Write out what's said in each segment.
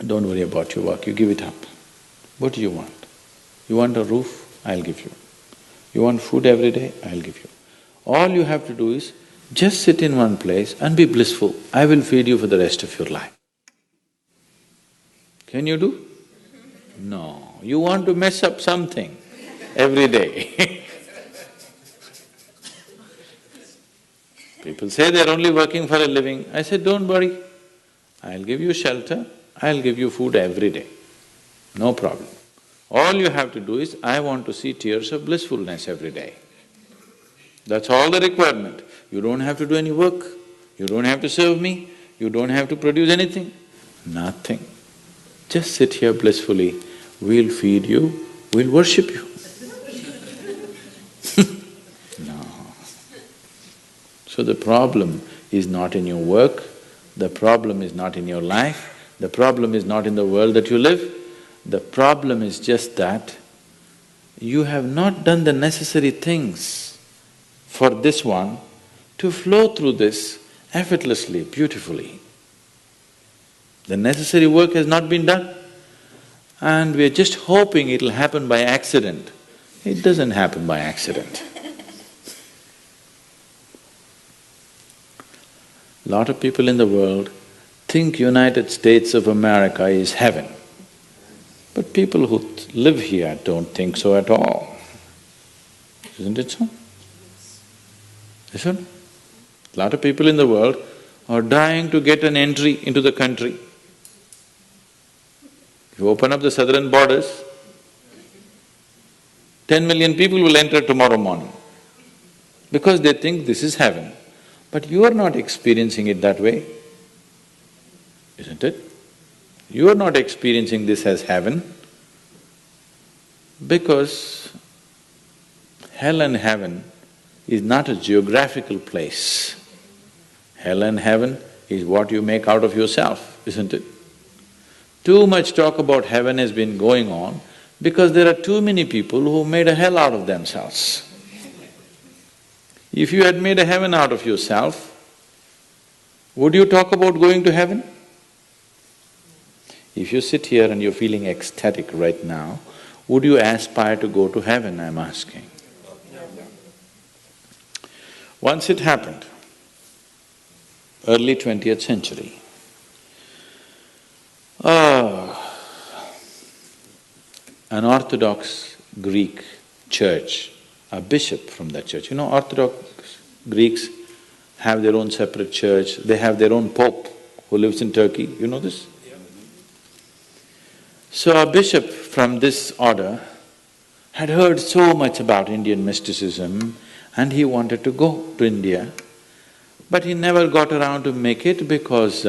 Don't worry about your work, you give it up. What do you want? You want a roof? I'll give you. You want food every day? I'll give you. All you have to do is just sit in one place and be blissful. I will feed you for the rest of your life. Can you do? No, you want to mess up something every day. People say they're only working for a living. I said, don't worry, I'll give you shelter, I'll give you food every day, no problem. All you have to do is, I want to see tears of blissfulness every day. That's all the requirement. You don't have to do any work, you don't have to serve me, you don't have to produce anything, nothing. Just sit here blissfully, we'll feed you, we'll worship you. No. So the problem is not in your work, the problem is not in your life, the problem is not in the world that you live, the problem is just that you have not done the necessary things for this one to flow through this effortlessly, beautifully. The necessary work has not been done and we are just hoping it'll happen by accident. It doesn't happen by accident. Lot of people in the world think United States of America is heaven. But people who live here don't think so at all. Isn't it so? Isn't it? A lot of people in the world are dying to get an entry into the country. If you open up the southern borders, 10 million people will enter tomorrow morning because they think this is heaven. But you are not experiencing it that way, isn't it? You are not experiencing this as heaven because hell and heaven is not a geographical place. Hell and heaven is what you make out of yourself, isn't it? Too much talk about heaven has been going on because there are too many people who made a hell out of themselves. If you had made a heaven out of yourself, would you talk about going to heaven? If you sit here and you're feeling ecstatic right now, would you aspire to go to heaven, I'm asking? Once it happened, early 20th century, an Orthodox Greek church, a bishop from that church. You know, Orthodox Greeks have their own separate church, they have their own pope who lives in Turkey, you know this? So a bishop from this order had heard so much about Indian mysticism and he wanted to go to India, but he never got around to make it because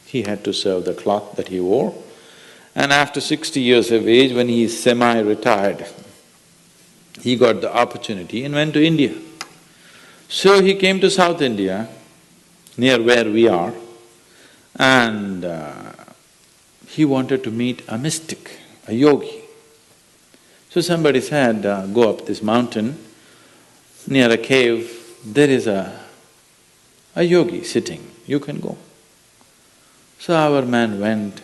he had to serve the cloth that he wore. And after 60 years of age, when he is semi-retired, he got the opportunity and went to India. So he came to South India, near where we are, and he wanted to meet a mystic, a yogi. So somebody said, go up this mountain, near a cave, there is a yogi sitting, you can go. So our man went,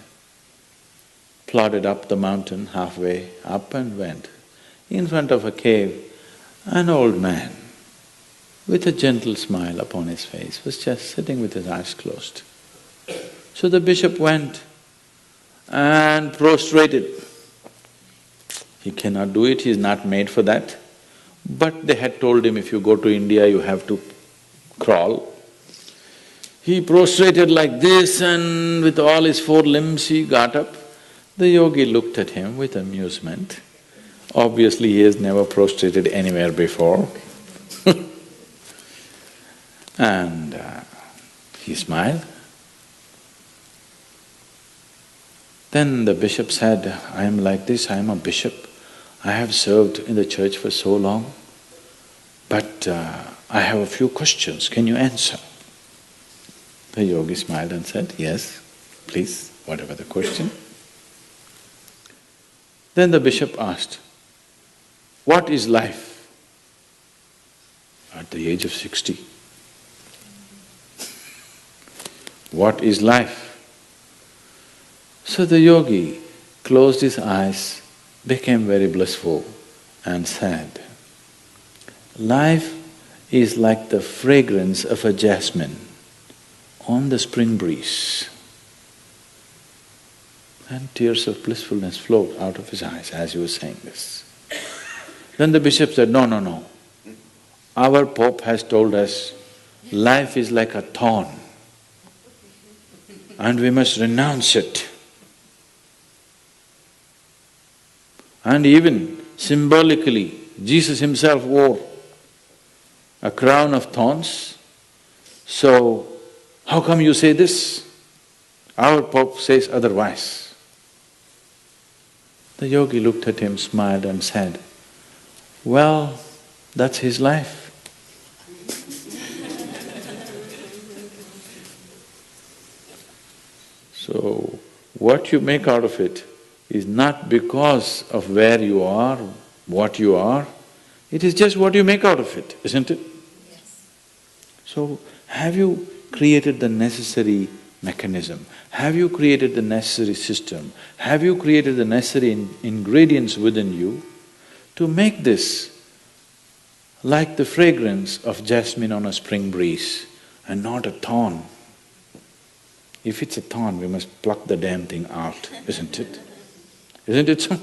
plodded up the mountain, halfway up and went. In front of a cave, an old man with a gentle smile upon his face was just sitting with his eyes closed. So the bishop went and prostrated. He cannot do it, he is not made for that. But they had told him, if you go to India, you have to crawl. He prostrated like this and with all his four limbs he got up. The yogi looked at him with amusement. Obviously, he has never prostrated anywhere before. And he smiled. Then the bishop said, I am like this, I am a bishop. I have served in the church for so long, but I have a few questions, can you answer? The yogi smiled and said, yes, please, whatever the question. Then the bishop asked, what is life? At the age of 60. What is life? So the yogi closed his eyes, became very blissful and said, life is like the fragrance of a jasmine on the spring breeze. And tears of blissfulness flowed out of his eyes as he was saying this. Then the bishop said, no, no, no. Our Pope has told us life is like a thorn and we must renounce it. And even symbolically, Jesus himself wore a crown of thorns. So, how come you say this? Our Pope says otherwise. The yogi looked at him, smiled and said, well, that's his life. So, what you make out of it is not because of where you are, what you are, it is just what you make out of it, isn't it? Yes. So, have you created the necessary mechanism? Have you created the necessary system? Have you created the necessary ingredients within you to make this like the fragrance of jasmine on a spring breeze and not a thorn? If it's a thorn, we must pluck the damn thing out, isn't it? Isn't it so?